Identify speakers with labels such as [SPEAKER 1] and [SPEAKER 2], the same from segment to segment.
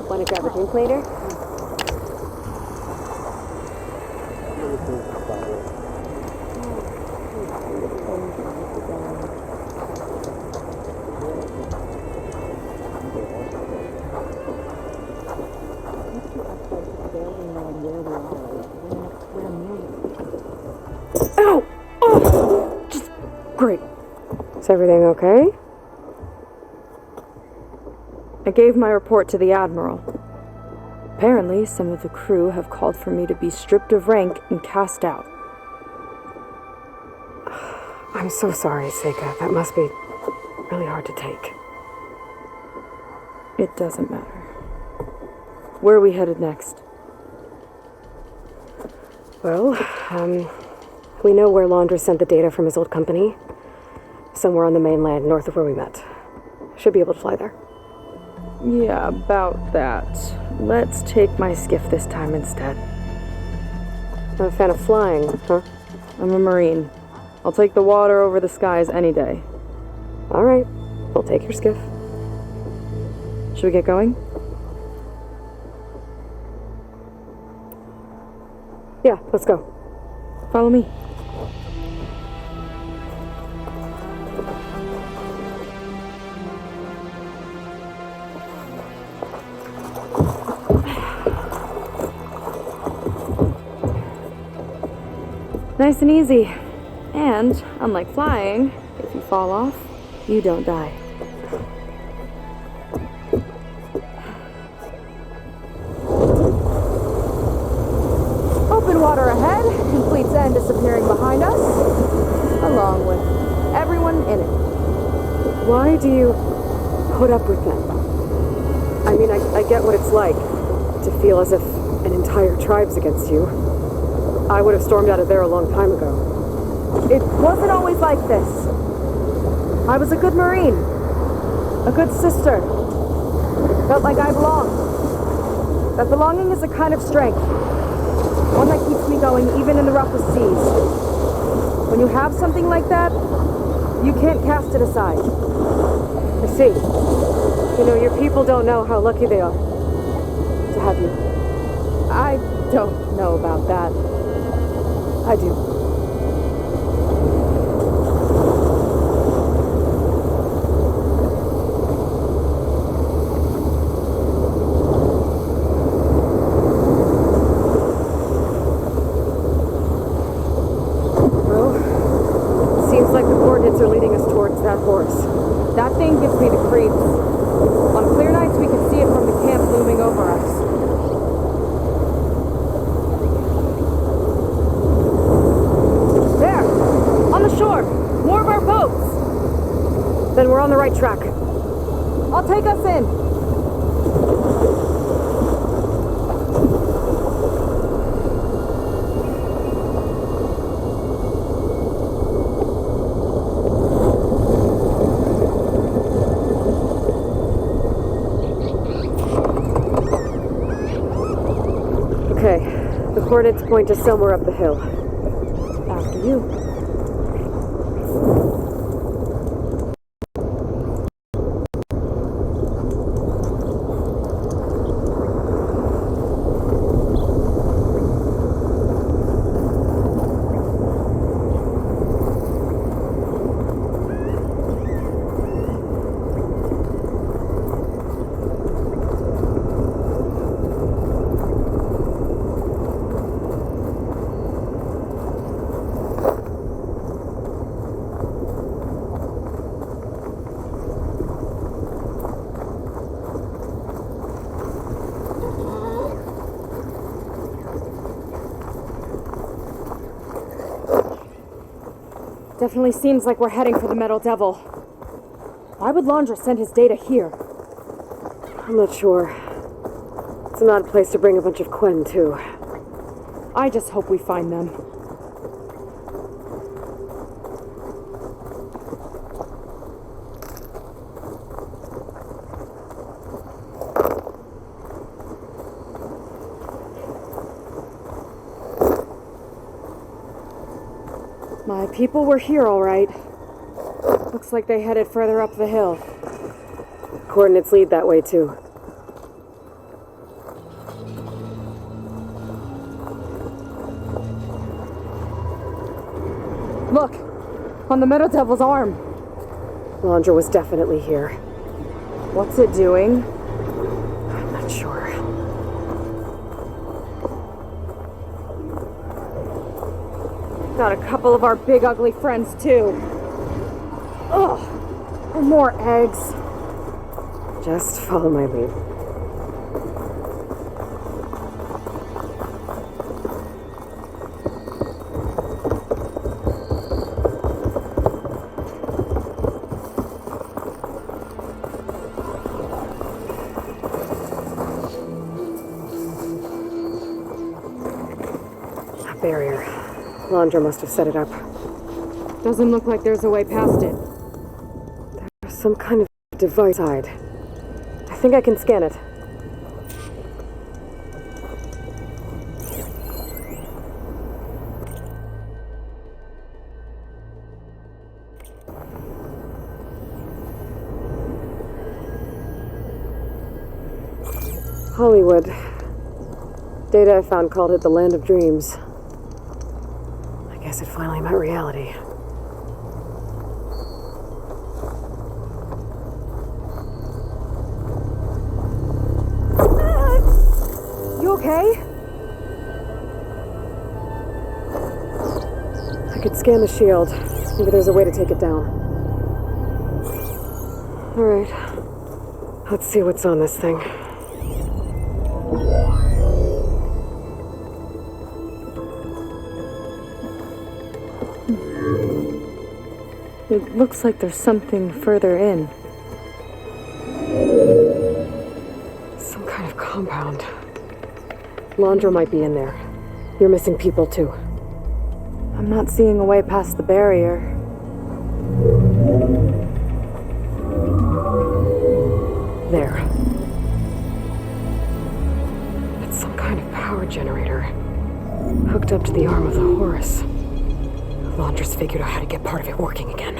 [SPEAKER 1] Want to grab a drink later?
[SPEAKER 2] Ow! Oh! Just great. Is everything okay? I gave my report to the Admiral. Apparently, some of the crew have called for me to be stripped of rank and cast out.
[SPEAKER 3] I'm so sorry, Seika. That must be really hard to take.
[SPEAKER 2] It doesn't matter. Where are we headed next?
[SPEAKER 3] Well, we know where Laundra sent the data from his old company. Somewhere on the mainland, north of where we met. Should be able to fly there.
[SPEAKER 2] Yeah, about that. Let's take my skiff this time instead.
[SPEAKER 3] Not a fan of flying, huh?
[SPEAKER 2] I'm a Marine. I'll take the water over the skies any day.
[SPEAKER 3] All right. We'll take your skiff.
[SPEAKER 2] Should we get going?
[SPEAKER 3] Yeah, let's go.
[SPEAKER 2] Follow me. Nice and easy. And, unlike flying, if you fall off, you don't die. Open water ahead, and Fleet's End disappearing behind us, along with everyone in it.
[SPEAKER 3] Why do you put up with them? I mean, I get what it's like to feel as if an entire tribe's against you. I would have stormed out of there a long time ago.
[SPEAKER 2] It wasn't always like this. I was a good Marine. A good sister. Felt like I belonged. That belonging is a kind of strength. One that keeps me going even in the roughest seas. When you have something like that, you can't cast it aside.
[SPEAKER 3] I see. You know, your people don't know how lucky they are to have you.
[SPEAKER 2] I don't know about that. I do.
[SPEAKER 3] Well, seems like the coordinates are leading us towards that horse.
[SPEAKER 2] That thing gives me the creeps. On clear nights, we can see it from the camp looming over us. Shore! More of our boats!
[SPEAKER 3] Then we're on the right track.
[SPEAKER 2] I'll take us in.
[SPEAKER 3] Okay, the coordinates point to somewhere up the hill.
[SPEAKER 2] After you. Definitely seems like we're heading for the Metal Devil. Why would Laundra send his data here?
[SPEAKER 3] I'm not sure. It's an odd place to bring a bunch of Quen to.
[SPEAKER 2] I just hope we find them. My people were here, all right. Looks like they headed further up the hill.
[SPEAKER 3] coordinates lead that way, too.
[SPEAKER 2] Look! On the Meadow Devil's arm!
[SPEAKER 3] Landra was definitely here.
[SPEAKER 2] What's it doing?
[SPEAKER 3] I'm not sure.
[SPEAKER 2] Got a couple of our big ugly friends, too. Ugh! And more eggs.
[SPEAKER 3] Just follow my lead. A barrier. Landra must have set it up.
[SPEAKER 2] Doesn't look like there's a way past it.
[SPEAKER 3] There's some kind of device side. I think I can scan it. Hollywood. Data I found called it the Land of Dreams. I guess it finally met reality.
[SPEAKER 2] You okay?
[SPEAKER 3] I could scan the shield. Maybe there's a way to take it down. Alright. Let's see what's on this thing.
[SPEAKER 2] It looks like there's something further in.
[SPEAKER 3] Some kind of compound. Landra might be in there. You're missing people too.
[SPEAKER 2] I'm not seeing a way past the barrier.
[SPEAKER 3] There. It's some kind of power generator. Hooked up to the arm of the Horus. Landra's figured out how to get part of it working again.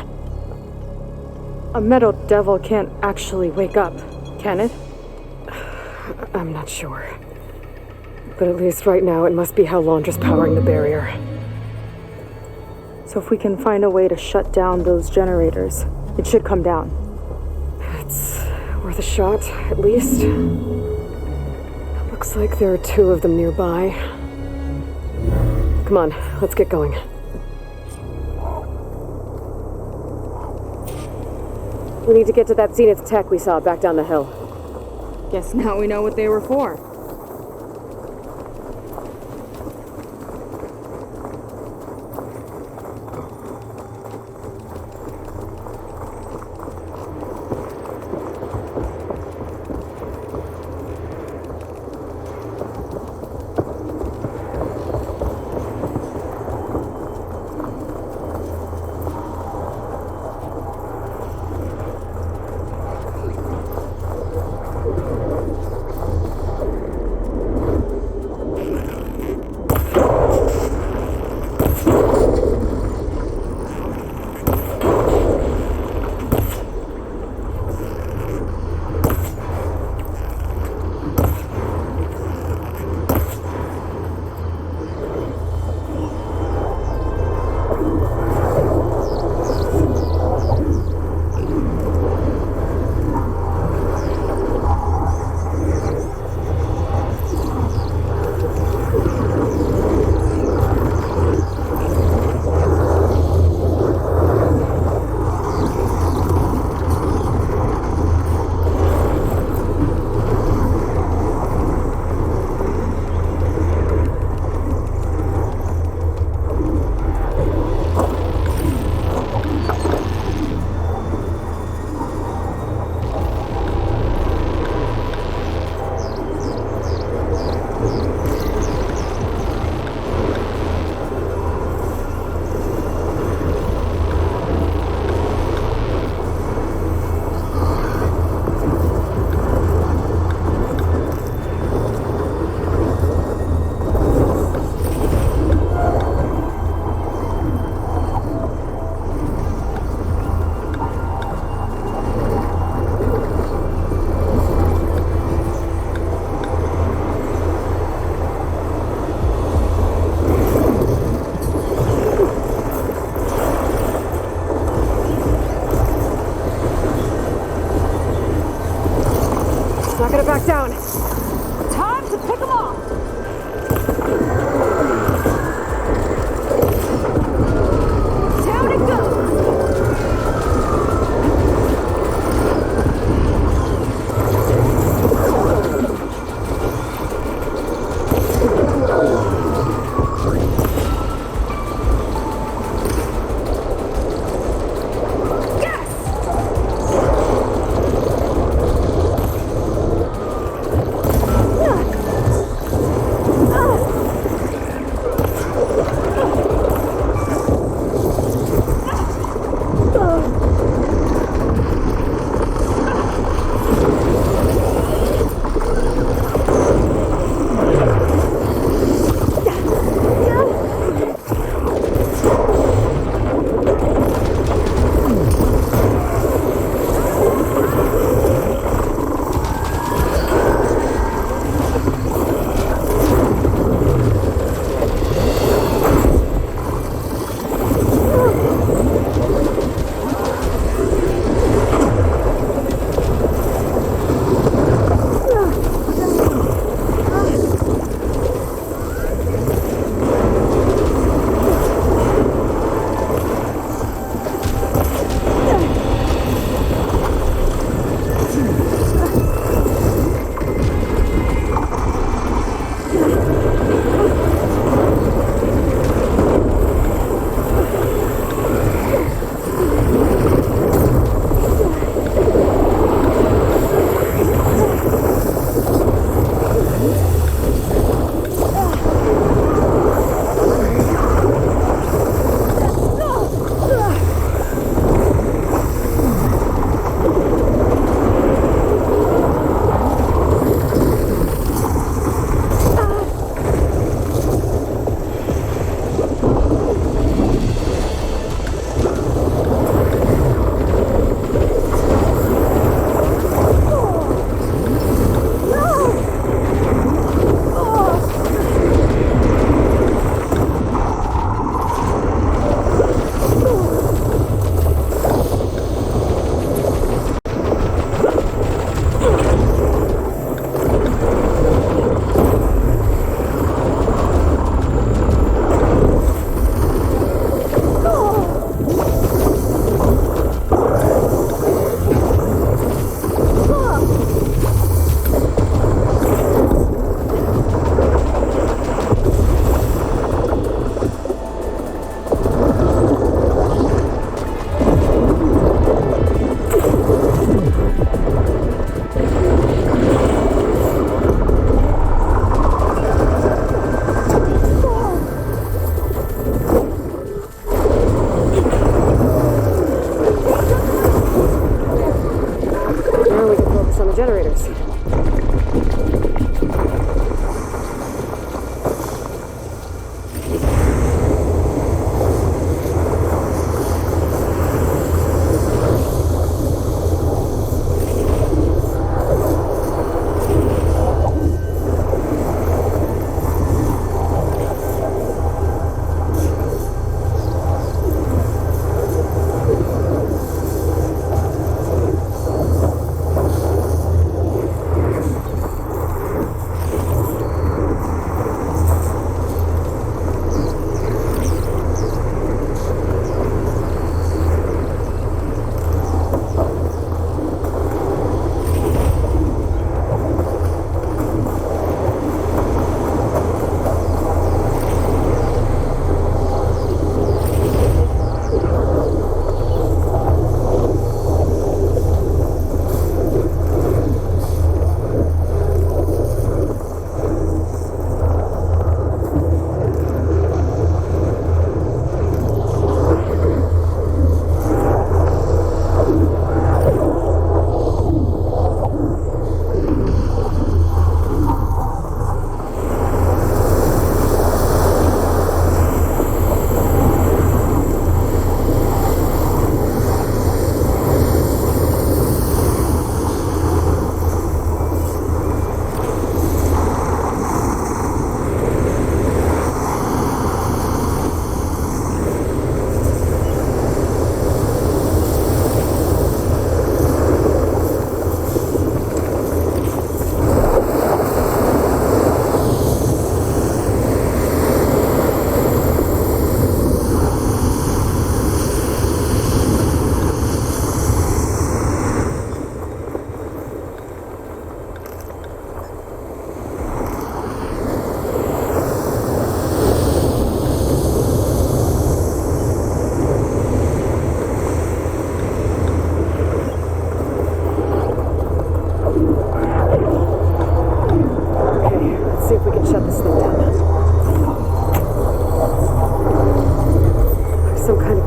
[SPEAKER 2] A metal devil can't actually wake up, can it?
[SPEAKER 3] I'm not sure. But at least right now, it must be how Landra's powering the barrier.
[SPEAKER 2] So if we can find a way to shut down those generators, it should come down.
[SPEAKER 3] It's worth a shot, at least. Looks like there are 2 of them nearby. Come on, let's get going. We need to get to that Zenith tech we saw back down the hill.
[SPEAKER 2] Guess now we know what they were for. back down. Time to pick them off. Down it goes.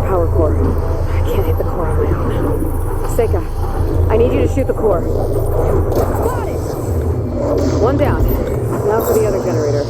[SPEAKER 3] power core. I can't hit the core on my own. Seika, I need you to shoot the core.
[SPEAKER 2] Got it!
[SPEAKER 3] One down. Now for the other generator.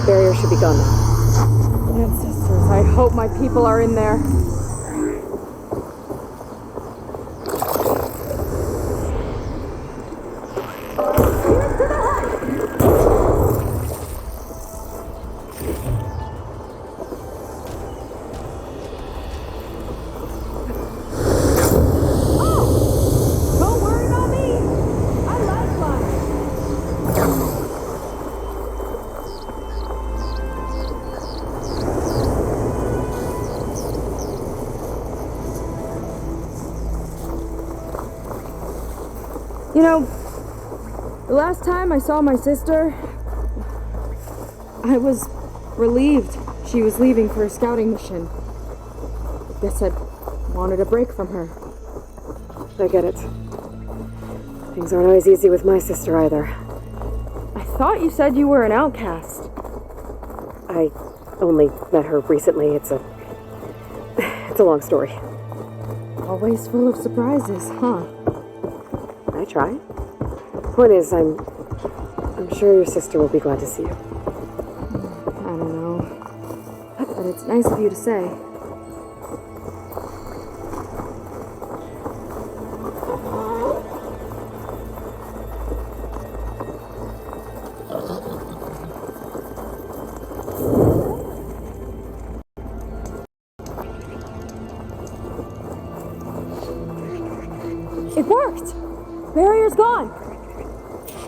[SPEAKER 3] Barrier should be gone now.
[SPEAKER 2] Ancestors, I hope my people are in there. You know, the last time I saw my sister, I was relieved she was leaving for a scouting mission. I guess I wanted a break from her.
[SPEAKER 3] I get it. Things aren't always easy with my sister either.
[SPEAKER 2] I thought you said you were an outcast.
[SPEAKER 3] I only met her recently. It's a long story.
[SPEAKER 2] Always full of surprises, huh?
[SPEAKER 3] I try. Point is, I'm sure your sister will be glad to see you.
[SPEAKER 2] I don't know. But it's nice of you to say. It worked! Barrier's gone!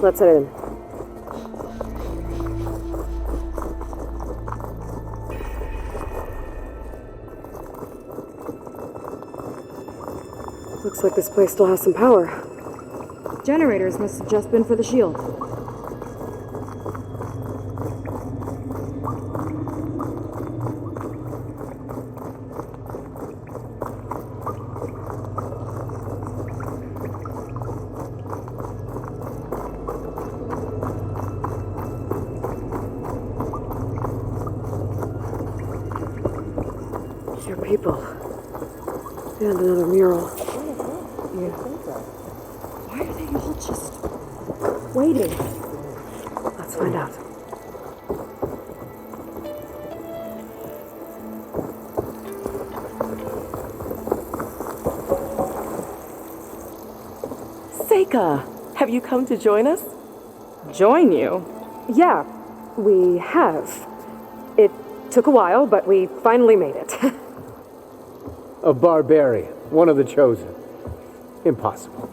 [SPEAKER 3] Let's head in. Looks like this place still has some power.
[SPEAKER 2] Generators must have just been for the shield.
[SPEAKER 3] Your people. And another mural.
[SPEAKER 2] Yeah. Why are they all just waiting?
[SPEAKER 3] Let's find out.
[SPEAKER 4] Seika, have you come to join us?
[SPEAKER 2] Join you?
[SPEAKER 3] Yeah, we have. It took a while, but we finally made it.
[SPEAKER 5] A barbarian, one of the chosen. Impossible.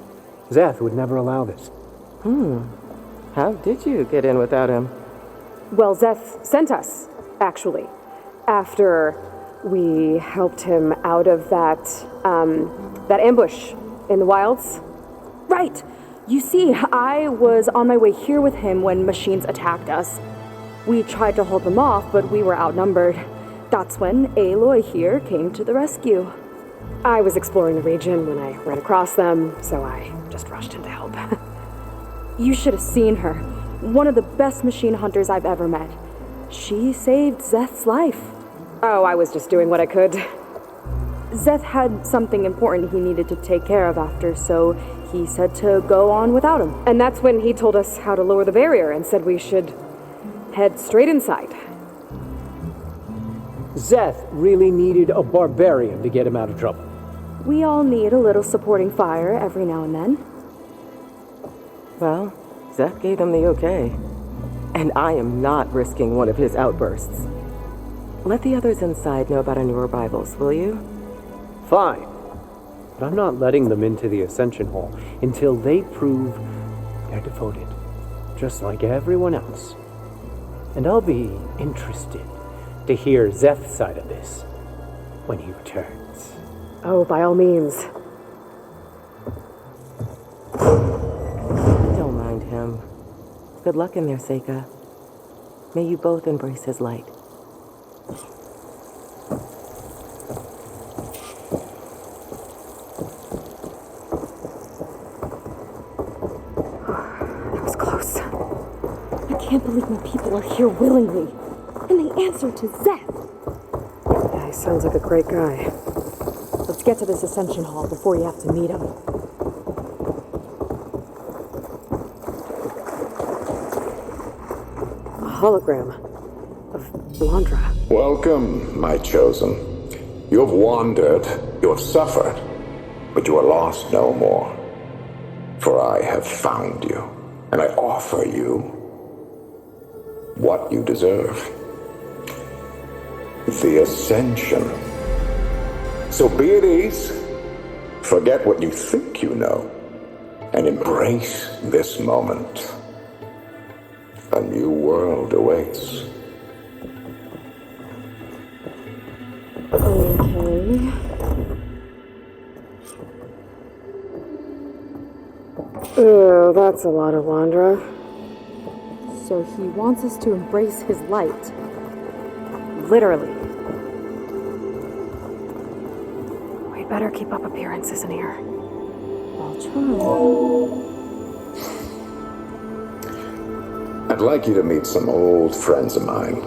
[SPEAKER 5] Zeth would never allow this.
[SPEAKER 4] How did you get in without him?
[SPEAKER 3] Well, Zeth sent us, actually, after we helped him out of that ambush in the wilds.
[SPEAKER 2] Right! You see, I was on my way here with him when machines attacked us. We tried to hold them off, but we were outnumbered. That's when Aloy here came to the rescue.
[SPEAKER 3] I was exploring the region when I ran across them, so I just rushed in to help.
[SPEAKER 2] You should have seen her. One of the best machine hunters I've ever met. She saved Zeth's life. Oh, I was just doing what I could. Zeth had something important he needed to take care of after, so he said to go on without him. And that's when he told us how to lower the barrier and said we should head straight inside.
[SPEAKER 5] Zeth really needed a barbarian to get him out of trouble.
[SPEAKER 2] We all need a little supporting fire every now and then.
[SPEAKER 4] Well, Zeth gave them the okay. And I am not risking one of his outbursts. Let the others inside know about our new arrivals, will you?
[SPEAKER 5] Fine. But I'm not letting them into the Ascension Hall until they prove they're devoted, just like everyone else. And I'll be interested to hear Zeth's side of this when he returns.
[SPEAKER 3] Oh, by all means.
[SPEAKER 4] Don't mind him. Good luck in there, Seika. May you both embrace his light.
[SPEAKER 2] That was close. I can't believe my people are here willingly. And they answer to Zeth.
[SPEAKER 3] Yeah, he sounds like a great guy.
[SPEAKER 2] Let's get to this Ascension Hall before you have to meet him.
[SPEAKER 3] A hologram of Blandra.
[SPEAKER 6] Welcome, my chosen. You have wandered, you have suffered, but you are lost no more. For I have found you, and I offer you what you deserve. The Ascension. So be at ease, forget what you think you know, and embrace this moment. A new world awaits.
[SPEAKER 2] Okay.
[SPEAKER 3] Oh, that's a lot of Blandra.
[SPEAKER 2] So he wants us to embrace his light. Literally.
[SPEAKER 3] We better keep up appearances in here.
[SPEAKER 2] I'll try.
[SPEAKER 6] I'd like you to meet some old friends of mine.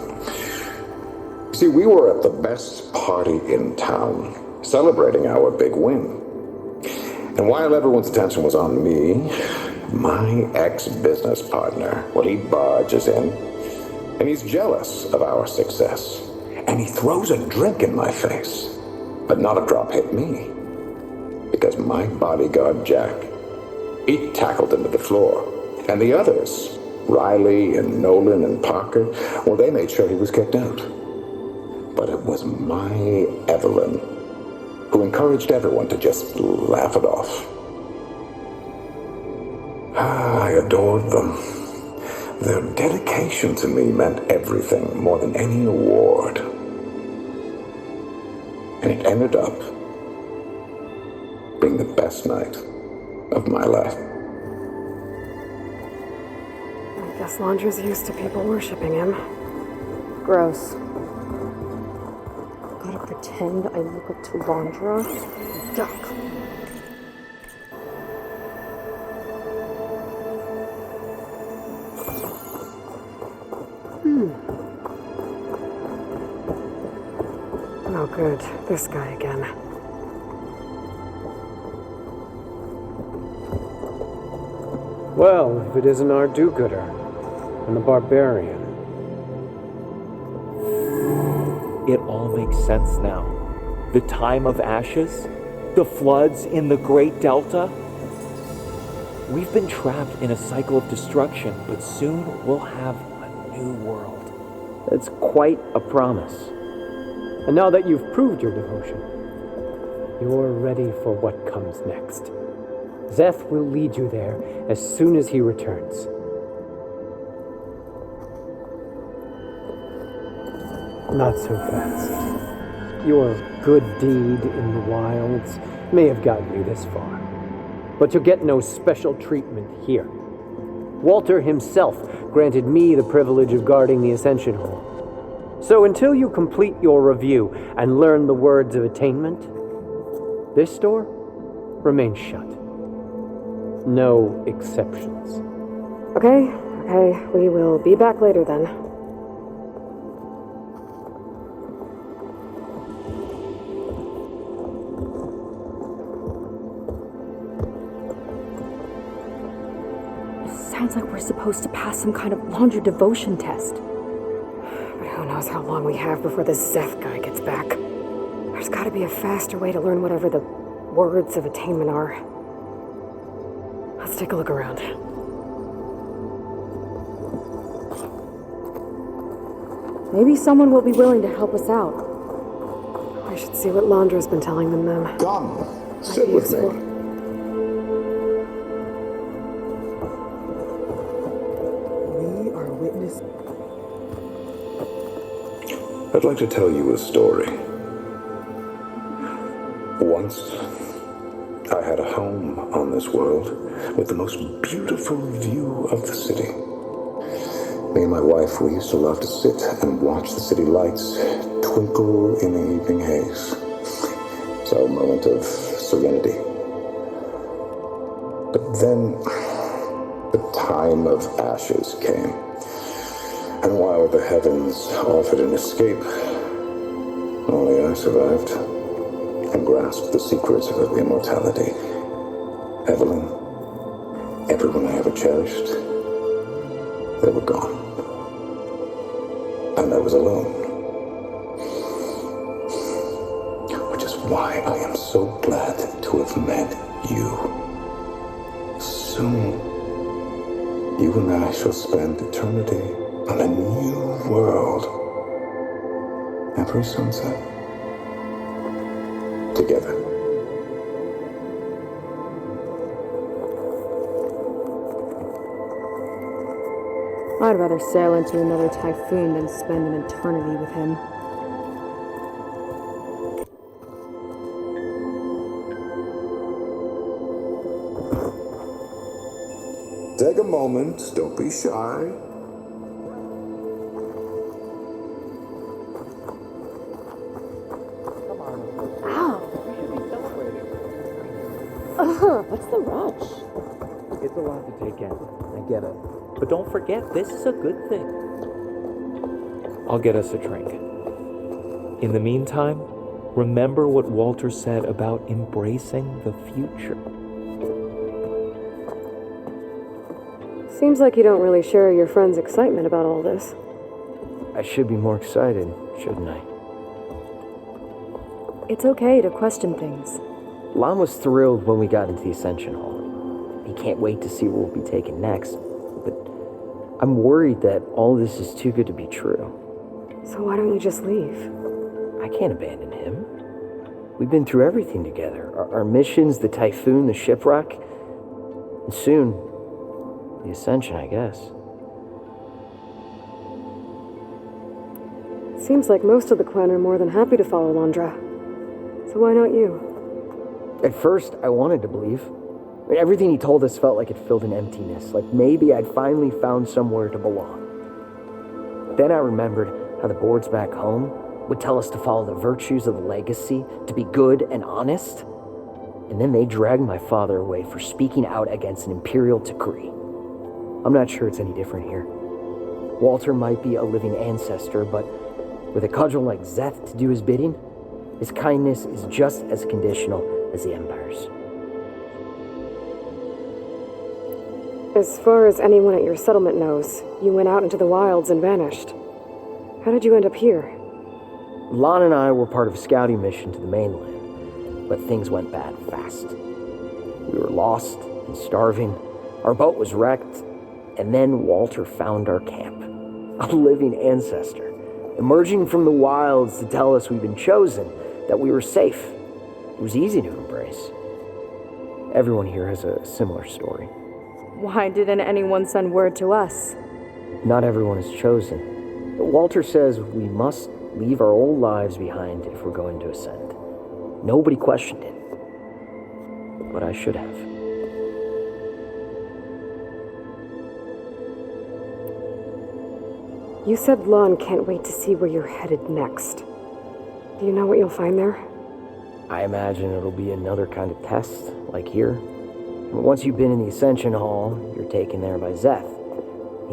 [SPEAKER 6] See, we were at the best party in town, celebrating our big win. And while everyone's attention was on me, my ex-business partner, well, he barges in, and he's jealous of our success. And he throws a drink in my face. But not a drop hit me. Because my bodyguard, Jack, he tackled him to the floor. And the others, Riley and Nolan and Parker, well, they made sure he was kicked out. But it was my Evelyn who encouraged everyone to just laugh it off. I adored them. Their dedication to me meant everything, more than any award. And it ended up being the best night of my life.
[SPEAKER 3] I guess Blandra's used to people worshipping him.
[SPEAKER 2] Gross. Gotta pretend I look up to Blandra. Yuck.
[SPEAKER 3] Oh, good. This guy again.
[SPEAKER 5] Well, if it isn't our do-gooder and the barbarian.
[SPEAKER 7] It all makes sense now. The time of ashes, the floods in the Great Delta. We've been trapped in a cycle of destruction, but soon we'll have a new world.
[SPEAKER 5] That's quite a promise. And now that you've proved your devotion, you're ready for what comes next. Zeth will lead you there as soon as he returns. Not so fast. Your good deed in the wilds may have gotten you this far, but you'll get no special treatment here. Walter himself granted me the privilege of guarding the Ascension Hall. So until you complete your review and learn the words of attainment, this door remains shut. No exceptions.
[SPEAKER 3] Okay, we will be back later then.
[SPEAKER 2] Sounds like we're supposed to pass some kind of laundry devotion test. But who knows how long we have before this Zeth guy gets back. There's gotta be a faster way to learn whatever the words of attainment are. Let's take a look around. Maybe someone will be willing to help us out. I should see what Londra's been telling them then.
[SPEAKER 6] Come, sit with me.
[SPEAKER 4] We are witness.
[SPEAKER 6] I'd like to tell you a story. Once, I had a home on this world with the most beautiful view of the city. Me and my wife, we used to love to sit and watch the city lights twinkle in the evening haze. It's our moment of serenity. But then, the time of ashes came. And while the heavens offered an escape, only I survived and grasped the secrets of immortality. Evelyn, everyone I ever cherished, they were gone. And I was alone. Which is why I am so glad to have met you. Soon, you and I shall spend eternity on a new world. Every sunset, together.
[SPEAKER 2] I'd rather sail into another typhoon than spend an eternity with him.
[SPEAKER 6] Take a moment, don't be shy.
[SPEAKER 1] What's the rush?
[SPEAKER 7] It's a lot to take in. I get it. But don't forget, this is a good thing. I'll get us a drink. In the meantime, remember what Walter said about embracing the future.
[SPEAKER 2] Seems like you don't really share your friend's excitement about all this.
[SPEAKER 5] I should be more excited, shouldn't I?
[SPEAKER 2] It's okay to question things.
[SPEAKER 5] Lon was thrilled when we got into the Ascension Hall. He can't wait to see where we'll be taken next. But I'm worried that all this is too good to be true.
[SPEAKER 2] So why don't you just leave?
[SPEAKER 5] I can't abandon him. We've been through everything together. Our missions, the typhoon, the shipwreck. And soon, the Ascension, I guess.
[SPEAKER 2] Seems like most of the clan are more than happy to follow Londra. So why not you?
[SPEAKER 5] At first, I wanted to believe. I mean, everything he told us felt like it filled an emptiness, like maybe I'd finally found somewhere to belong. Then I remembered how the boards back home would tell us to follow the virtues of the legacy, to be good and honest. And then they dragged my father away for speaking out against an imperial decree. I'm not sure it's any different here. Walter might be a living ancestor, but with a cudgel like Zeth to do his bidding, his kindness is just as conditional as the Empire's.
[SPEAKER 2] As far as anyone at your settlement knows, you went out into the wilds and vanished. How did you end up here?
[SPEAKER 5] Lon and I were part of a scouting mission to the mainland, but things went bad fast. We were lost and starving, our boat was wrecked, and then Walter found our camp. A living ancestor, emerging from the wilds to tell us we'd been chosen, that we were safe. It was easy to embrace. Everyone here has a similar story.
[SPEAKER 2] Why didn't anyone send word to us?
[SPEAKER 5] Not everyone is chosen. Walter says we must leave our old lives behind if we're going to ascend. Nobody questioned it. But I should have.
[SPEAKER 2] You said Lon can't wait to see where you're headed next. Do you know what you'll find there?
[SPEAKER 5] I imagine it'll be another kind of test, like here. Once you've been in the Ascension Hall, you're taken there by Zeth.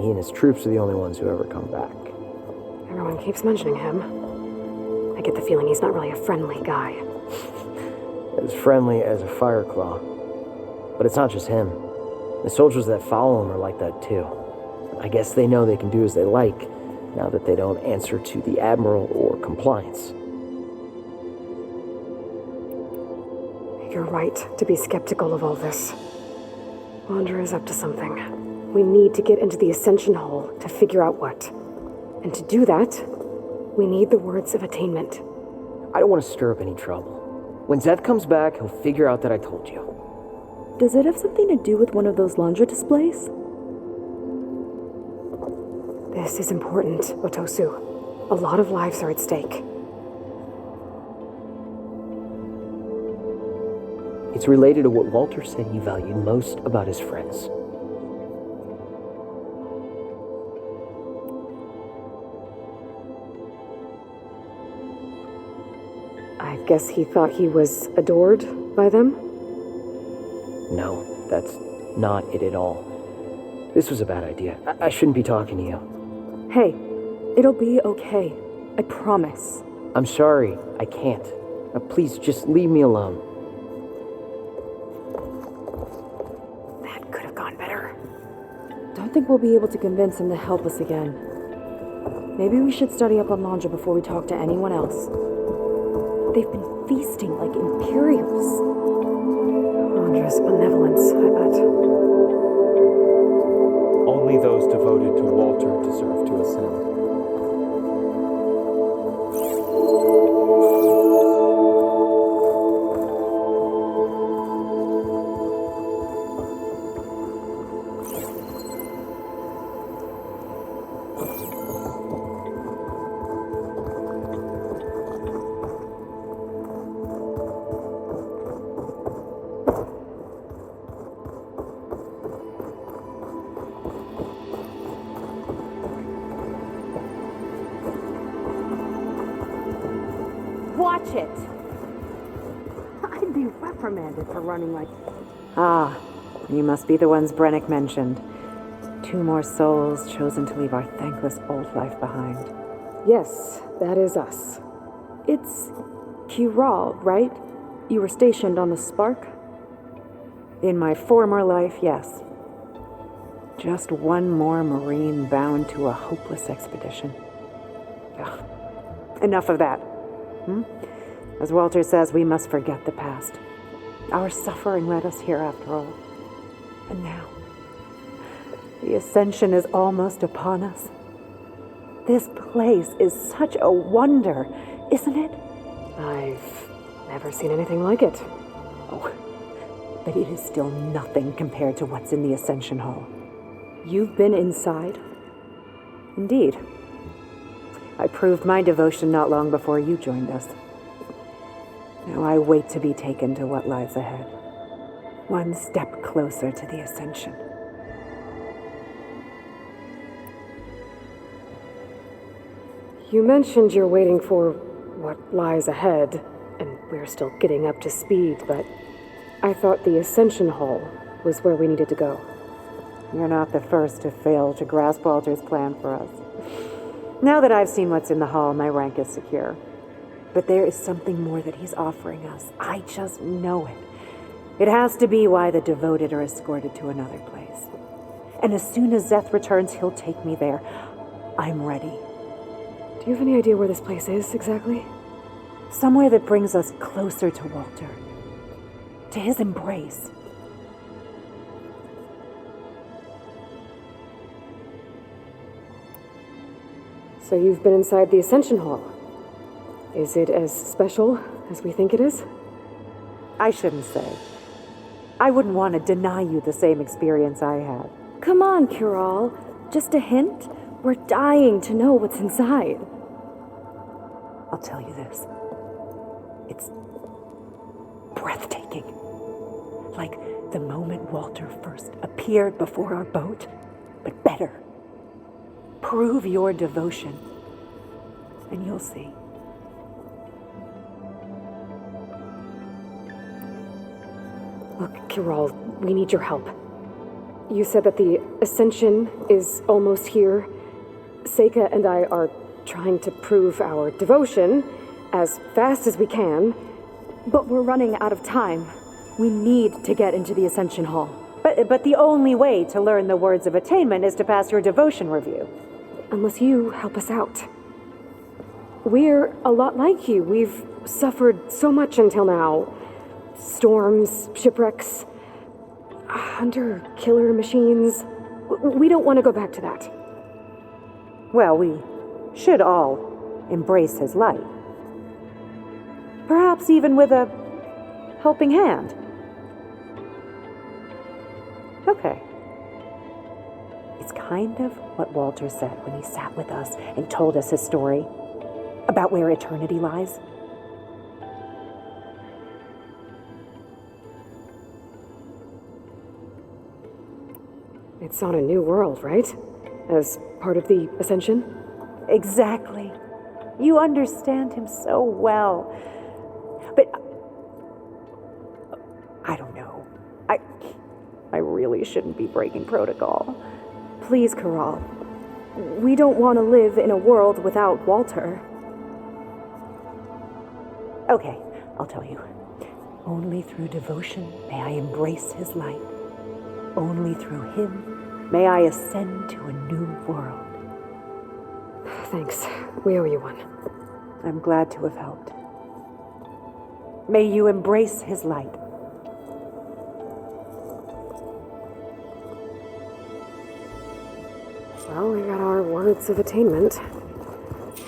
[SPEAKER 5] He and his troops are the only ones who ever come back.
[SPEAKER 2] Everyone keeps mentioning him. I get the feeling he's not really a friendly guy.
[SPEAKER 5] As friendly as a Fireclaw. But it's not just him.
[SPEAKER 8] The soldiers that follow him are like that too. I guess they know they can do as they like, now that they don't answer to the Admiral or compliance.
[SPEAKER 2] You're right to be skeptical of all this. Wander is up to something. We need to get into the Ascension Hall to figure out what. And to do that, we need the words of attainment.
[SPEAKER 8] I don't want to stir up any trouble. When Zeth comes back, he'll figure out that I told you.
[SPEAKER 1] Does it have something to do with one of those laundry displays?
[SPEAKER 2] This is important, Otosu. A lot of lives are at stake.
[SPEAKER 8] It's related to what Walter said he valued most about his friends.
[SPEAKER 2] I guess he thought he was adored by them?
[SPEAKER 8] No, that's not it at all. This was a bad idea. I shouldn't be talking to you.
[SPEAKER 1] Hey, it'll be okay. I promise.
[SPEAKER 8] I'm sorry, I can't. Please, just leave me alone.
[SPEAKER 2] That could have gone better.
[SPEAKER 1] Don't think we'll be able to convince him to help us again. Maybe we should study up on Landra before we talk to anyone else. They've been feasting like Imperials.
[SPEAKER 2] Landra's benevolence, I bet.
[SPEAKER 7] Only those devoted to Walter deserve to ascend.
[SPEAKER 1] Watch it! I'd be reprimanded for running like...
[SPEAKER 3] Ah, you must be the ones Brennick mentioned. 2 more souls chosen to leave our thankless old life behind.
[SPEAKER 2] Yes, that is us.
[SPEAKER 1] It's Kiral, right? You were stationed on the Spark?
[SPEAKER 3] In my former life, yes. Just one more Marine bound to a hopeless expedition. Ugh. Enough of that. As Walter says, we must forget the past. Our suffering led us here after all. And now, the Ascension is almost upon us. This place is such a wonder, isn't it?
[SPEAKER 2] I've never seen anything like it.
[SPEAKER 3] Oh, but it is still nothing compared to what's in the Ascension Hall.
[SPEAKER 1] You've been inside?
[SPEAKER 3] Indeed. I proved my devotion not long before you joined us. Now I wait to be taken to what lies ahead. One step closer to the Ascension.
[SPEAKER 2] You mentioned you're waiting for what lies ahead, and we're still getting up to speed, but I thought the Ascension Hall was where we needed to go.
[SPEAKER 3] You're not the first to fail to grasp Walter's plan for us. Now that I've seen what's in the hall, my rank is secure. But there is something more that he's offering us. I just know it. It has to be why the devoted are escorted to another place. And as soon as Zeth returns, he'll take me there. I'm ready.
[SPEAKER 2] Do you have any idea where this place is, exactly?
[SPEAKER 3] Somewhere that brings us closer to Walter. To his embrace.
[SPEAKER 2] So you've been inside the Ascension Hall. Is it as special as we think it is?
[SPEAKER 3] I shouldn't say. I wouldn't want to deny you the same experience I had.
[SPEAKER 1] Come on, Kiral. Just a hint? We're dying to know what's inside.
[SPEAKER 3] I'll tell you this. It's breathtaking. Like the moment Walter first appeared before our boat, but better. Prove your devotion, and you'll see.
[SPEAKER 2] Look, Kiral, we need your help. You said that the Ascension is almost here. Seika and I are trying to prove our devotion as fast as we can.
[SPEAKER 1] But we're running out of time. We need to get into the Ascension Hall.
[SPEAKER 9] But the only way to learn the words of attainment is to pass your devotion review.
[SPEAKER 3] Unless you help us out. We're a lot like you. We've suffered so much until now. Storms, shipwrecks, hunter-killer machines. We don't want to go back to that.
[SPEAKER 9] Well, we should all embrace his light. Perhaps even with a helping hand. Okay. It's kind of what Walter said when he sat with us and told us his story about where eternity lies.
[SPEAKER 3] It's on a new world, right? As part of the Ascension?
[SPEAKER 9] Exactly. You understand him so well. But I don't know. I really shouldn't be breaking protocol.
[SPEAKER 3] Please, Corral. We don't want to live in a world without Walter.
[SPEAKER 9] Okay, I'll tell you. Only through devotion may I embrace his light. Only through him may I ascend to a new world.
[SPEAKER 3] Thanks. We owe you one.
[SPEAKER 9] I'm glad to have helped. May you embrace his light.
[SPEAKER 3] Well, we got our words of attainment.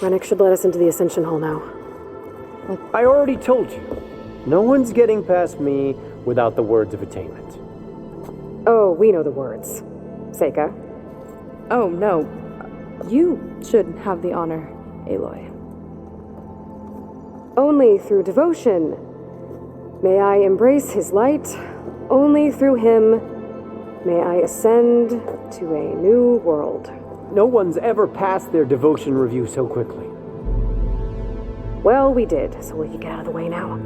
[SPEAKER 3] Rennick should let us into the Ascension Hall now.
[SPEAKER 5] I already told you. No one's getting past me without the words of attainment.
[SPEAKER 3] Oh, we know the words. Seika.
[SPEAKER 1] Oh, no. You should have the honor, Aloy.
[SPEAKER 3] Only through devotion may I embrace his light. Only through him may I ascend to a new world.
[SPEAKER 5] No one's ever passed their devotion review so quickly.
[SPEAKER 3] Well, we did, so will you get out of the way now?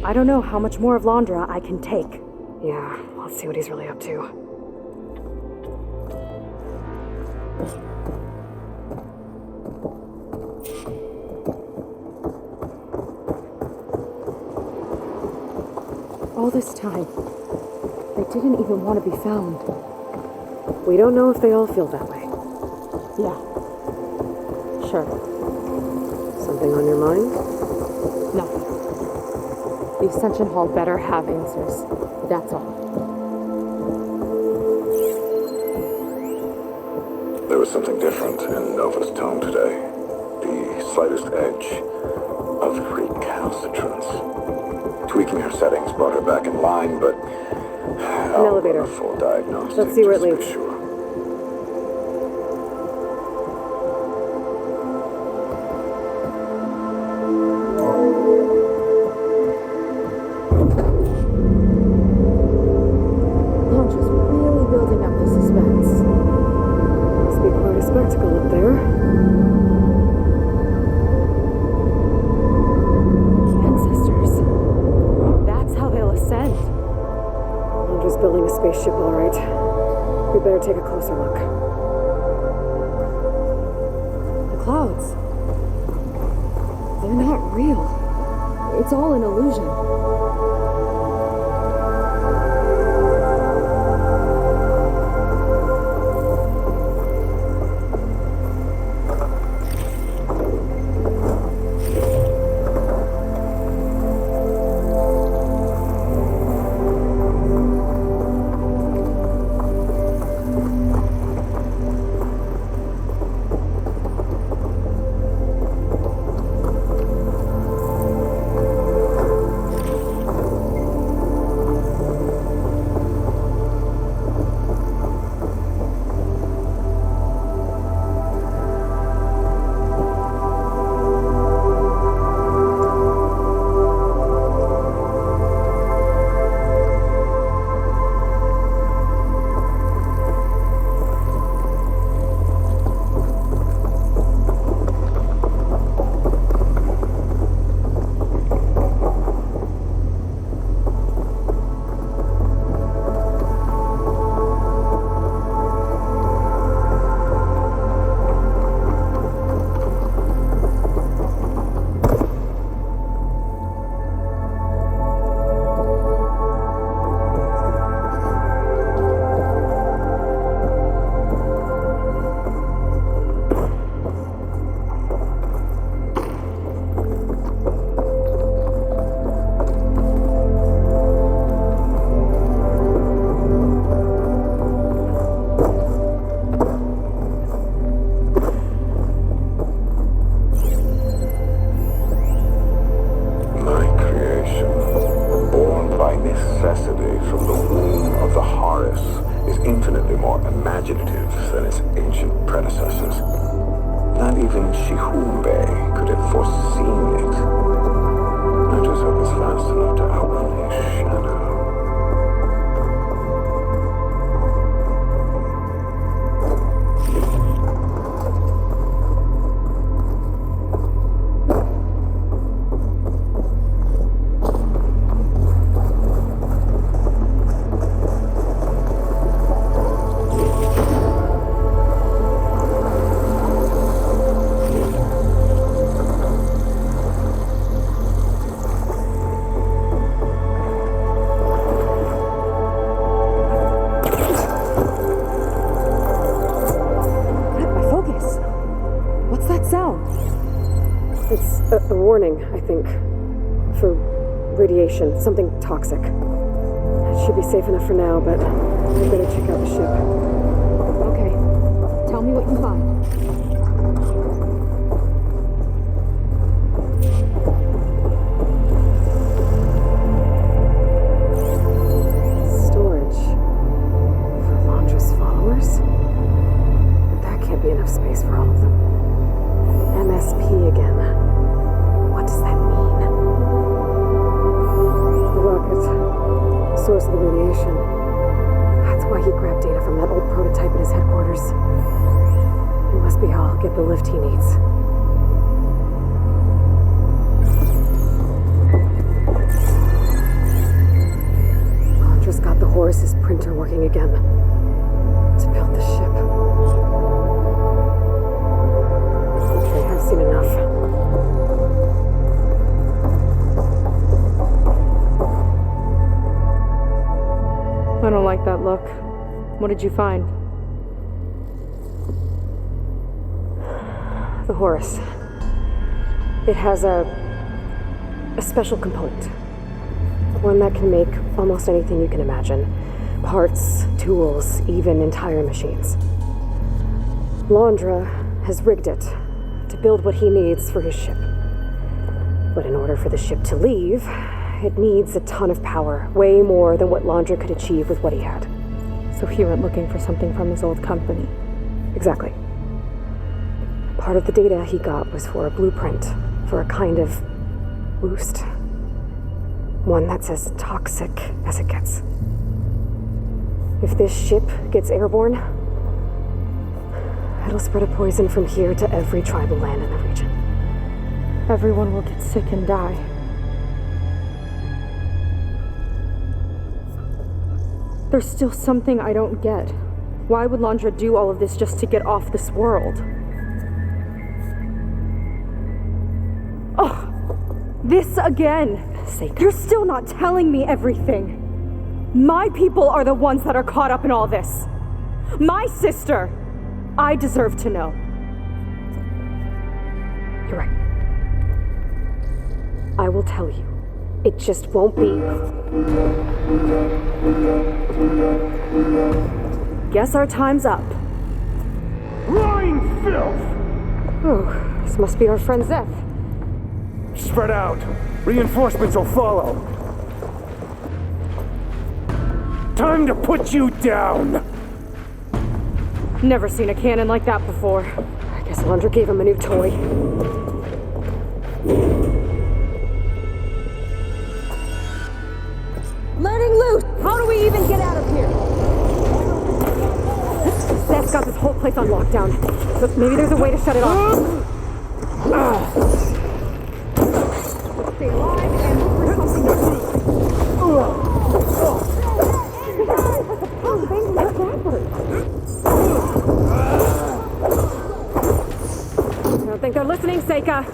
[SPEAKER 1] I don't know how much more of Londra I can take.
[SPEAKER 3] Yeah, let's see what he's really up to.
[SPEAKER 1] All this time, they didn't even want to be found.
[SPEAKER 3] We don't know if they all feel that way.
[SPEAKER 1] Yeah. Sure.
[SPEAKER 3] Something on your mind?
[SPEAKER 1] Nothing. The Ascension Hall better have answers. That's all.
[SPEAKER 6] There was something different in Nova's tone today. The slightest edge of recalcitrance. Tweaking her settings brought her back in line, but
[SPEAKER 3] An elevator.
[SPEAKER 6] A full diagnostic.
[SPEAKER 3] Let's see where it
[SPEAKER 6] just to be
[SPEAKER 3] leads.
[SPEAKER 6] Sure.
[SPEAKER 1] Londra's really building up the suspense.
[SPEAKER 3] Must be quite a spectacle up there.
[SPEAKER 1] Ancestors. That's how they'll ascend.
[SPEAKER 3] Londra's building a spaceship, all right. We better take a closer look.
[SPEAKER 1] The clouds. They're not real. It's all an illusion.
[SPEAKER 6] infinitely more imaginative than its ancient predecessors. Not even Shihumbe could have foreseen it. I just hope it's fast enough to outrun his shadow.
[SPEAKER 3] A warning, I think. For radiation, something toxic. It should be safe enough for now, but I better check out the ship.
[SPEAKER 1] Okay. Tell me what you find.
[SPEAKER 3] Storage. For Londra's followers? But that can't be enough space for all of them. MSP again. What does that mean? The rocket. Source of the radiation. That's why he grabbed data from that old prototype at his headquarters. It must be how I'll get the lift he needs. Londra's got the Horus's printer working again. To build the ship. Okay, I've seen enough.
[SPEAKER 2] I don't like that look. What did you find?
[SPEAKER 3] The Horus. It has a special component. One that can make almost anything you can imagine. Parts, tools, even entire machines. Londra has rigged it to build what he needs for his ship. But in order for the ship to leave, it needs a ton of power, way more than what Londra could achieve with what he had.
[SPEAKER 2] So he went looking for something from his old company.
[SPEAKER 3] Exactly. Part of the data he got was for a blueprint, for a kind of boost. One that's as toxic as it gets. If this ship gets airborne, it'll spread a poison from here to every tribal land in the region.
[SPEAKER 2] Everyone will get sick and die. There's still something I don't get. Why would Londra do all of this just to get off this world? Oh, this again! You're still not telling me everything. My people are the ones that are caught up in all this. My sister! I deserve to know.
[SPEAKER 3] You're right. I will tell you. It just won't be.
[SPEAKER 2] Guess our time's up.
[SPEAKER 10] Lying filth!
[SPEAKER 3] Oh, this must be our friend Zeph.
[SPEAKER 10] Spread out. Reinforcements will follow. Time to put you down!
[SPEAKER 2] Never seen a cannon like that before.
[SPEAKER 3] I guess Londra gave him a new toy.
[SPEAKER 2] Letting loose! How do we even get out of here?
[SPEAKER 3] Zeph's got this whole place on lockdown. But maybe there's a way to shut it off.
[SPEAKER 2] Stay alive and look for something to do.
[SPEAKER 3] I don't think they're listening, Seika.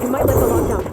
[SPEAKER 3] You might let the lockdown.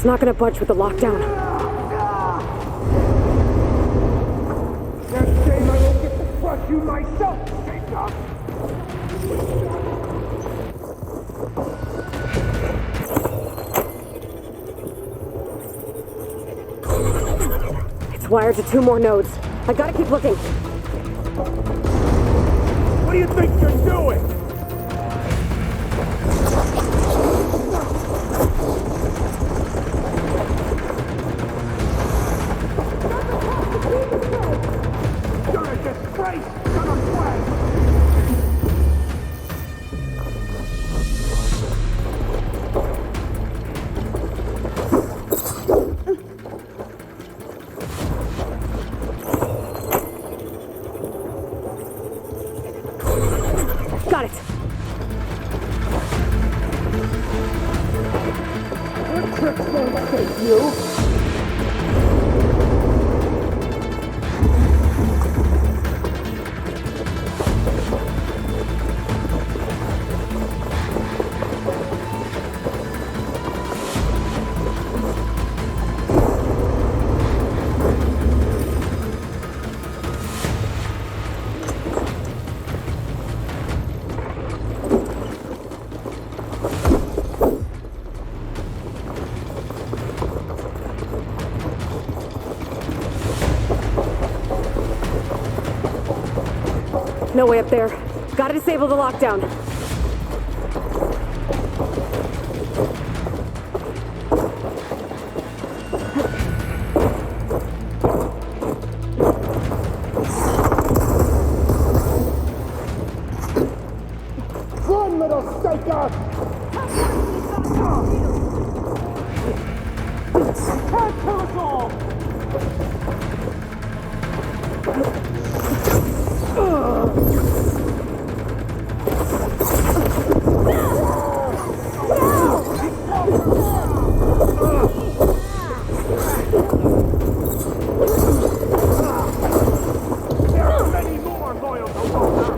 [SPEAKER 3] not gonna budge with the lockdown.
[SPEAKER 10] That shame I won't get to crush you myself, Tenakth!
[SPEAKER 3] It's wired to 2 more nodes. I gotta keep looking.
[SPEAKER 10] What do you think you're doing? You're a disgrace to the flag!
[SPEAKER 3] Got it.
[SPEAKER 10] Your tricks won't save you!
[SPEAKER 3] No way up there. Gotta disable the lockdown.
[SPEAKER 10] Run, little psycho! Can't kill us all! There are many more loyal to Walter!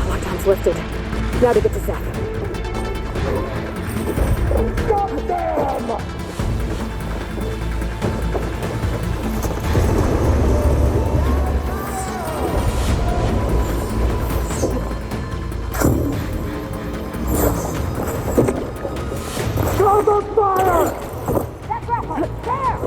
[SPEAKER 3] Lockdown's lifted. Now to get to Zeph.
[SPEAKER 10] Stop them! Throw the fire!
[SPEAKER 2] That's right, there!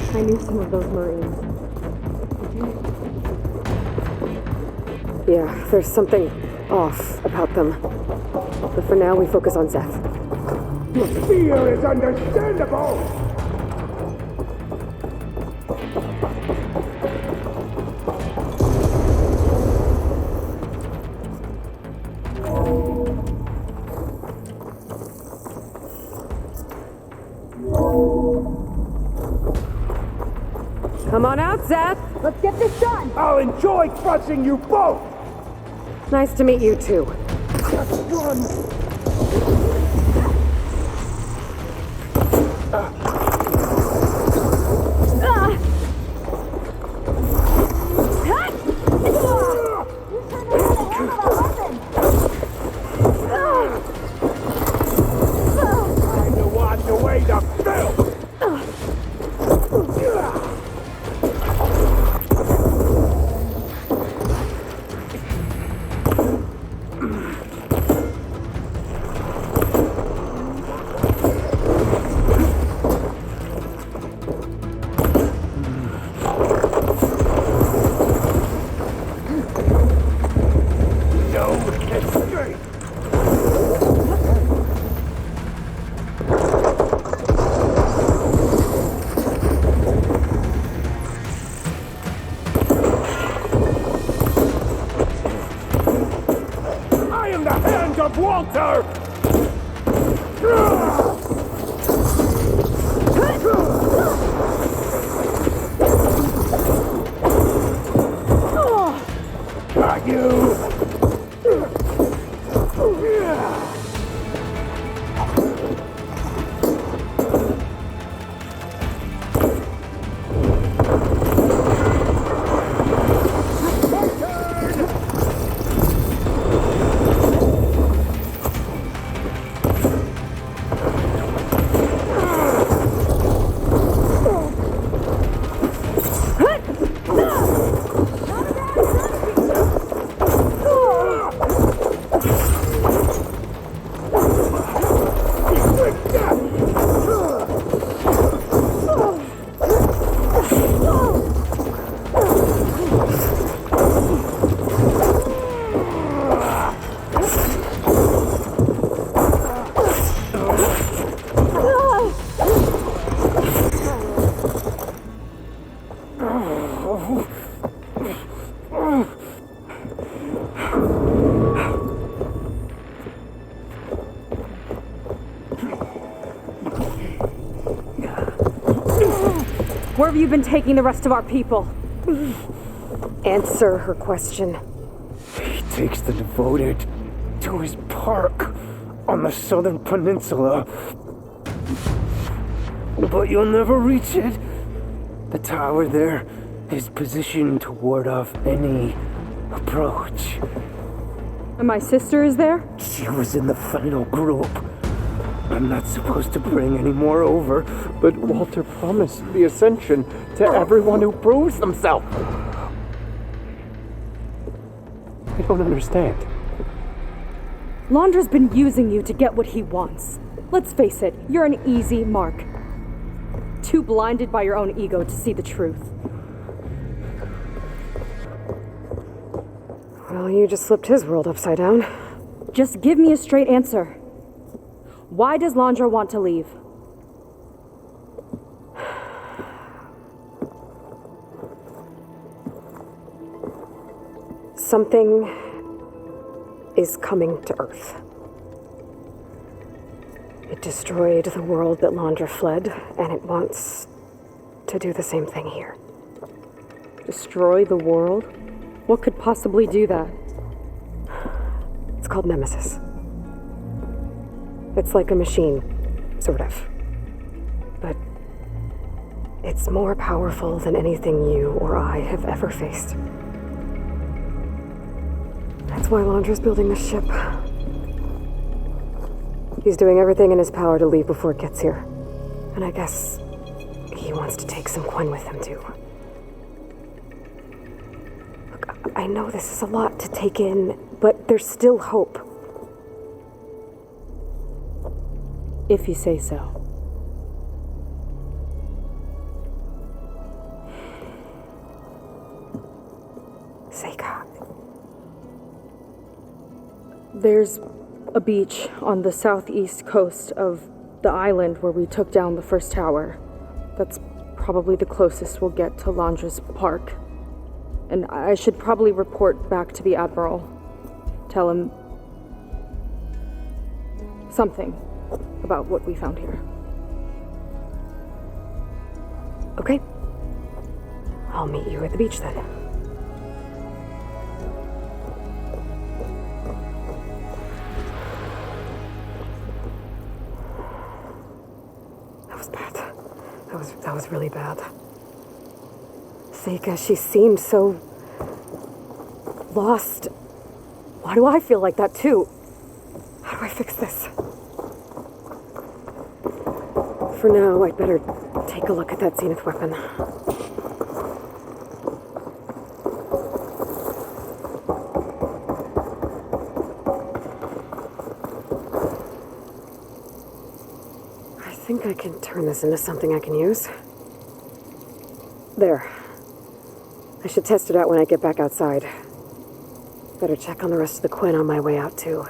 [SPEAKER 3] I knew some of those Marines. Yeah, there's something off about them. But for now, we focus on Zeph.
[SPEAKER 10] Your fear is understandable!
[SPEAKER 3] Come on out, Zeph!
[SPEAKER 2] Let's get this done!
[SPEAKER 10] I'll enjoy crushing you both!
[SPEAKER 3] Nice to meet you, too.
[SPEAKER 10] Just run! Time to wash away the filth! off, Walter! Got you!
[SPEAKER 2] Where have you been taking the rest of our people? Answer her question.
[SPEAKER 5] He takes the devoted to his park on the southern peninsula. But you'll never reach it. The tower there is positioned to ward off any approach.
[SPEAKER 2] And my sister is there?
[SPEAKER 5] She was in the final group. I'm not supposed to bring any more over, but Walter promised the ascension to everyone who proves themselves. I don't understand.
[SPEAKER 2] Londra's been using you to get what he wants. Let's face it, you're an easy mark. Too blinded by your own ego to see the truth.
[SPEAKER 3] Well, you just flipped his world upside down.
[SPEAKER 2] Just give me a straight answer. Why does Londra want to leave?
[SPEAKER 3] Something is coming to Earth. It destroyed the world that Londra fled, and it wants to do the same thing here.
[SPEAKER 2] Destroy the world? What could possibly do that?
[SPEAKER 3] It's called Nemesis. It's like a machine, sort of. But it's more powerful than anything you or I have ever faced. That's why Londra's building this ship. He's doing everything in his power to leave before it gets here. And I guess he wants to take some Quen with him, too. Look, I know this is a lot to take in, but there's still hope.
[SPEAKER 2] If you say so.
[SPEAKER 3] Seika.
[SPEAKER 2] There's a beach on the southeast coast of the island where we took down the first tower. That's probably the closest we'll get to Londra's park. And I should probably report back to the Admiral. Tell him something about what we found here.
[SPEAKER 3] Okay. I'll meet you at the beach then. That was bad. That was really bad. Seika, she seemed so lost. Why do I feel like that too? How do I fix this? For now, I'd better take a look at that zenith weapon. I think I can turn this into something I can use. There. I should test it out when I get back outside. Better check on the rest of the Quen on my way out, too.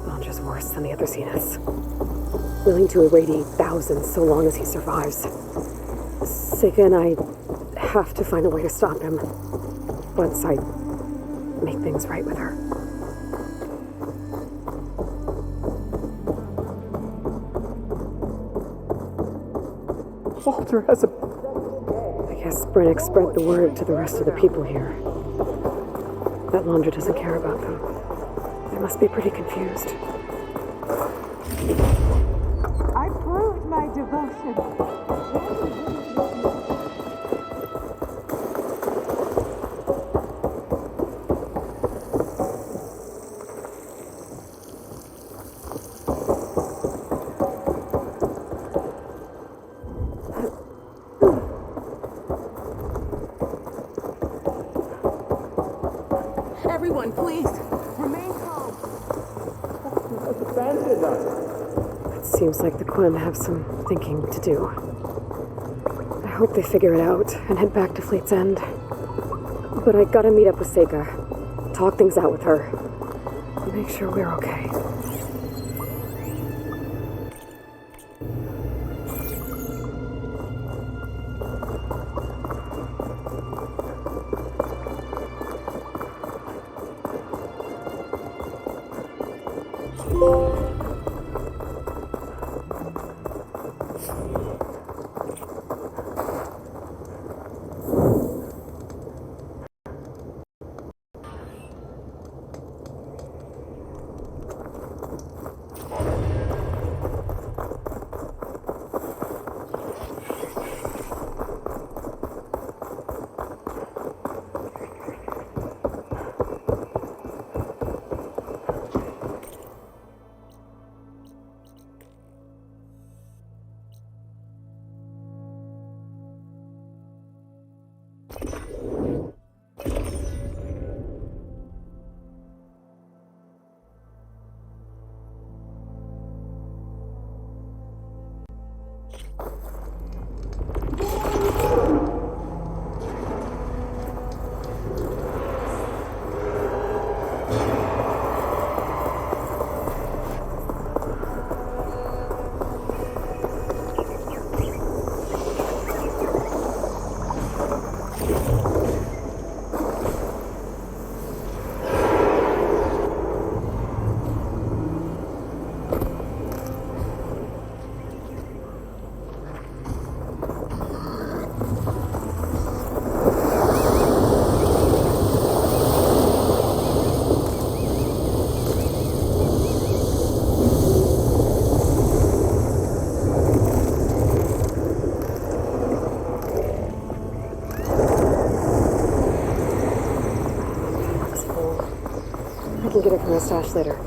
[SPEAKER 3] Landra's worse than the other Zeniths. Willing to irradiate thousands so long as he survives. Sega and I have to find a way to stop him. Once I make things right with her.
[SPEAKER 5] Walter has a...
[SPEAKER 3] I guess Brennick spread the word to the rest of the people here. That Landra doesn't care about them. They must be pretty confused.
[SPEAKER 9] I proved my devotion.
[SPEAKER 4] Everyone, please, remain calm.
[SPEAKER 5] Abandoned us.
[SPEAKER 3] It seems like the Quen have some thinking to do. I hope they figure it out and head back to Fleet's End. But I gotta meet up with Sega, talk things out with her, and make sure we're okay. I can get it from the stash later.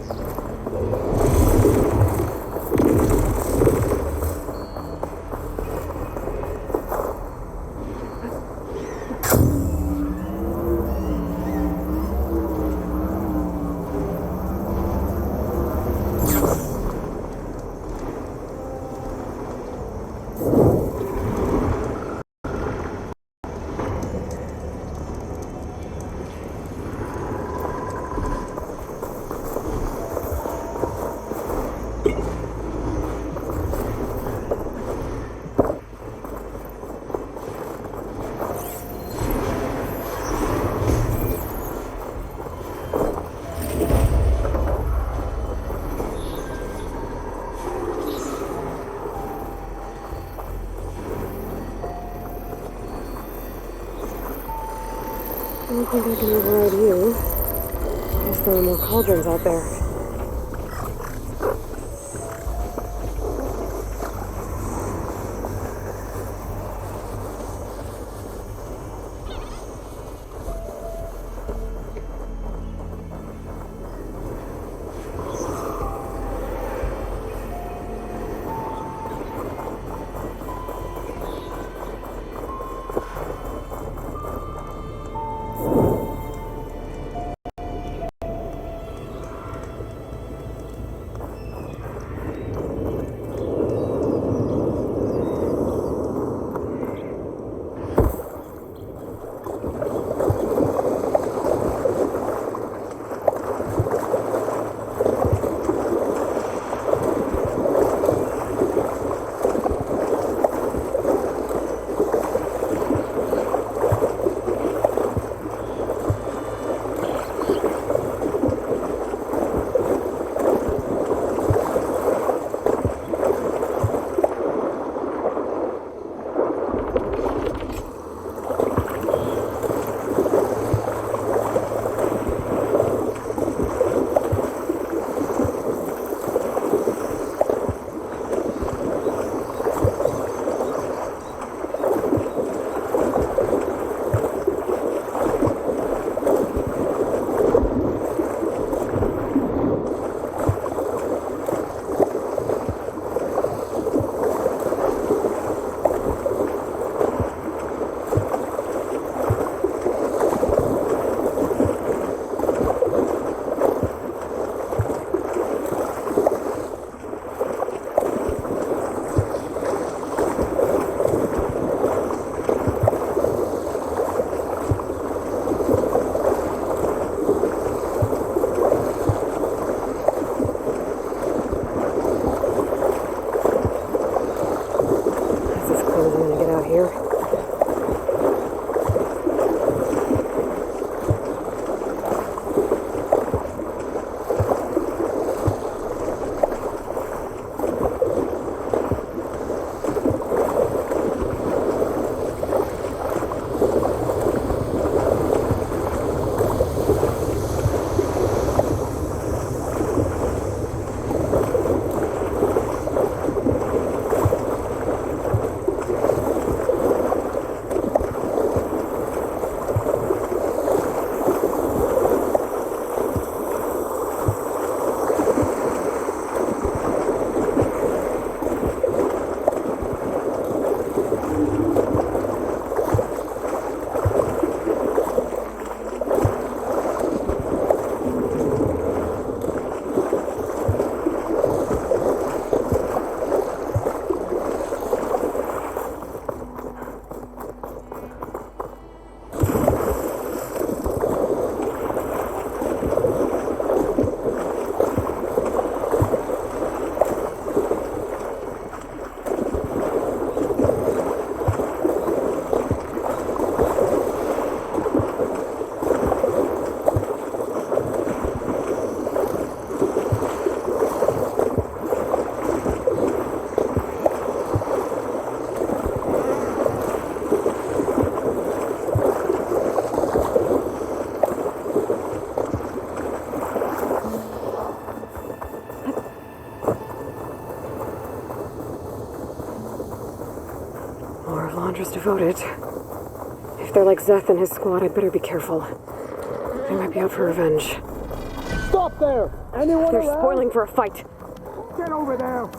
[SPEAKER 3] I don't think I can override you. Guess there are more cauldrons out there. here. Landra's devoted. If they're like Zeth and his squad, I'd better be careful. They might be out for revenge.
[SPEAKER 10] Stop there! Anyone
[SPEAKER 3] They're
[SPEAKER 10] around?
[SPEAKER 3] spoiling for a fight.
[SPEAKER 10] Get over there!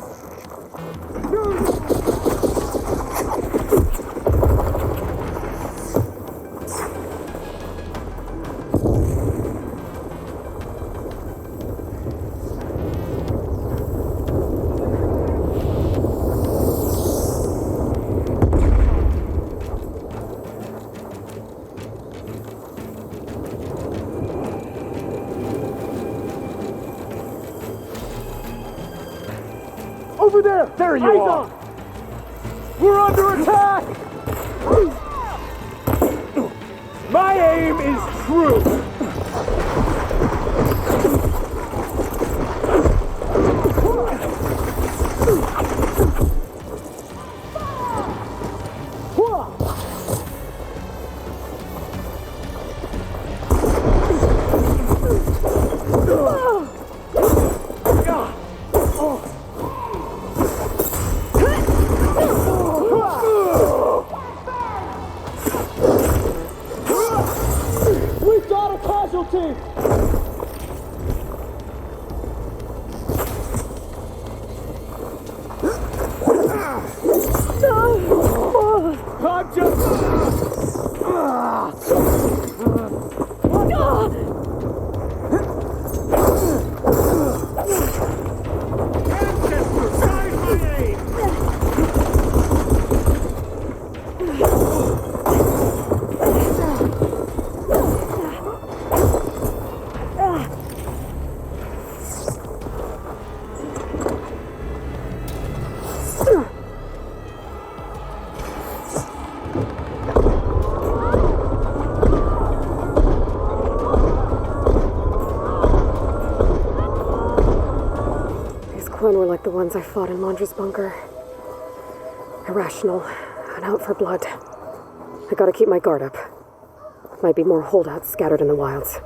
[SPEAKER 10] Over there! There you are! We're under attack! My aim is true!
[SPEAKER 3] Were like the ones I fought in Landra's bunker. Irrational and out for blood. I gotta keep my guard up. Might be more holdouts scattered in the wilds.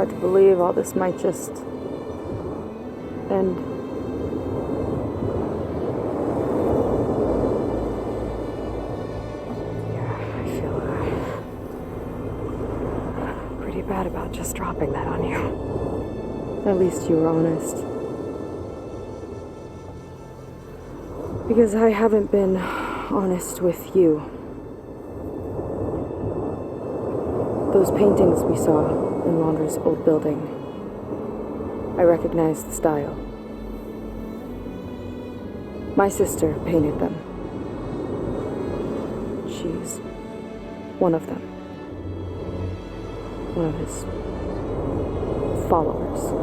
[SPEAKER 1] hard to believe all this might just end.
[SPEAKER 3] Yeah, I feel pretty bad about just dropping that on you.
[SPEAKER 1] At least you were honest. Because I haven't been honest with you. Those paintings we saw in Laundra's old building, I recognized the style. My sister painted them. She's one of them. One of his followers.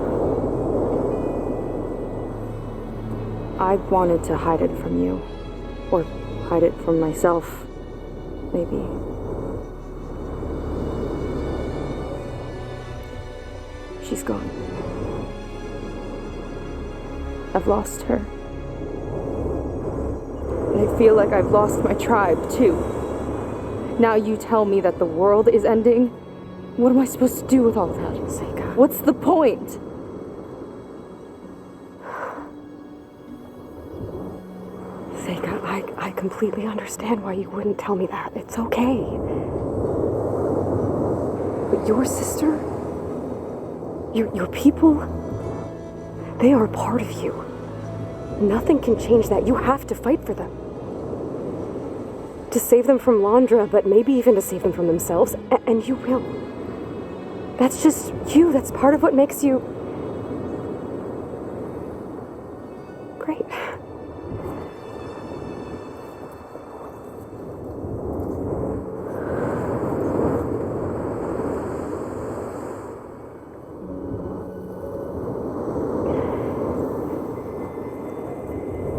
[SPEAKER 1] I wanted to hide it from you. Or hide it from myself, maybe. She's gone. I've lost her. And I feel like I've lost my tribe, too. Now you tell me that the world is ending? What am I supposed to do with all that?
[SPEAKER 3] Seika.
[SPEAKER 1] What's the point?
[SPEAKER 3] Seika, I completely understand why you wouldn't tell me that. It's okay. But your sister, your people, they are a part of you. Nothing can change that. You have to fight for them. To save them from Laundra, but maybe even to save them from themselves, and you will. That's just you. That's part of what makes you great.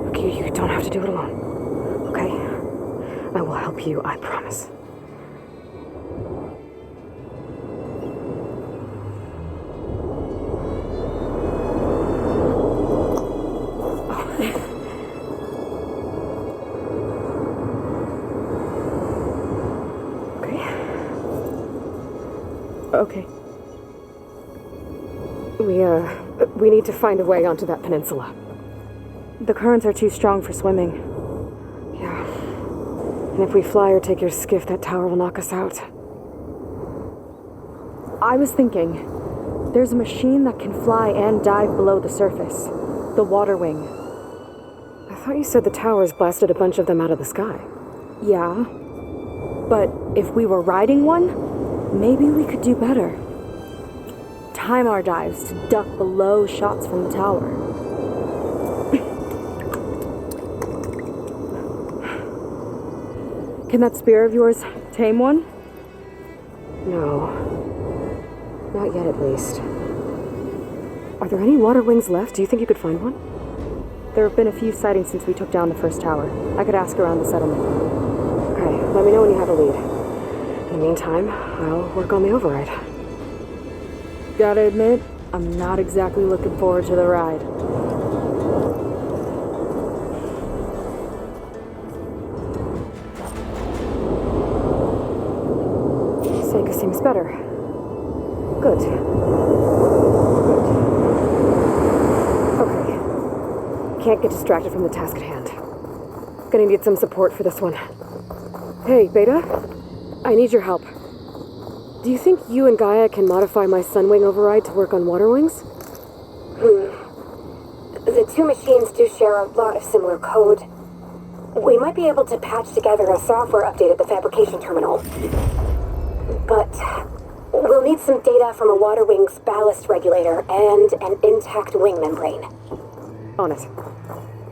[SPEAKER 3] Okay, you don't have to do it alone. Okay? I will help you, I promise.
[SPEAKER 1] Okay.
[SPEAKER 3] We need to find a way onto that peninsula.
[SPEAKER 1] The currents are too strong for swimming.
[SPEAKER 3] Yeah. And if we fly or take your skiff, that tower will knock us out.
[SPEAKER 1] I was thinking, there's a machine that can fly and dive below the surface. The water wing.
[SPEAKER 3] I thought you said the towers blasted a bunch of them out of the sky.
[SPEAKER 1] Yeah. But if we were riding one, maybe we could do better. Time our dives to duck below shots from the tower. Can that spear of yours tame one?
[SPEAKER 3] No. Not yet, at least. Are there any water wings left? Do you think you could find one?
[SPEAKER 1] There have been a few sightings since we took down the first tower. I could ask around the settlement.
[SPEAKER 3] Okay, let me know when you have a lead. In the meantime, I'll work on the override.
[SPEAKER 1] Gotta admit, I'm not exactly looking forward to the ride.
[SPEAKER 3] Seika seems better. Good. Okay. Can't get distracted from the task at hand. Gonna need some support for this one. Hey, Beta? I need your help. Do you think you and Gaia can modify my Sunwing override to work on water wings?
[SPEAKER 11] The two machines do share a lot of similar code. We might be able to patch together a software update at the fabrication terminal. But we'll need some data from a water wing's ballast regulator and an intact wing membrane.
[SPEAKER 3] On it.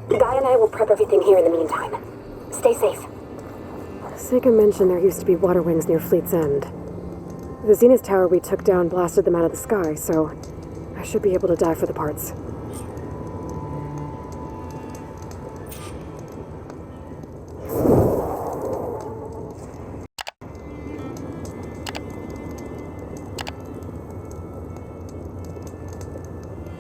[SPEAKER 11] Gaia and I will prep everything here in the meantime. Stay safe.
[SPEAKER 3] Seika mentioned there used to be water wings near Fleet's End. The Zenith Tower we took down blasted them out of the sky, so I should be able to dive for the parts.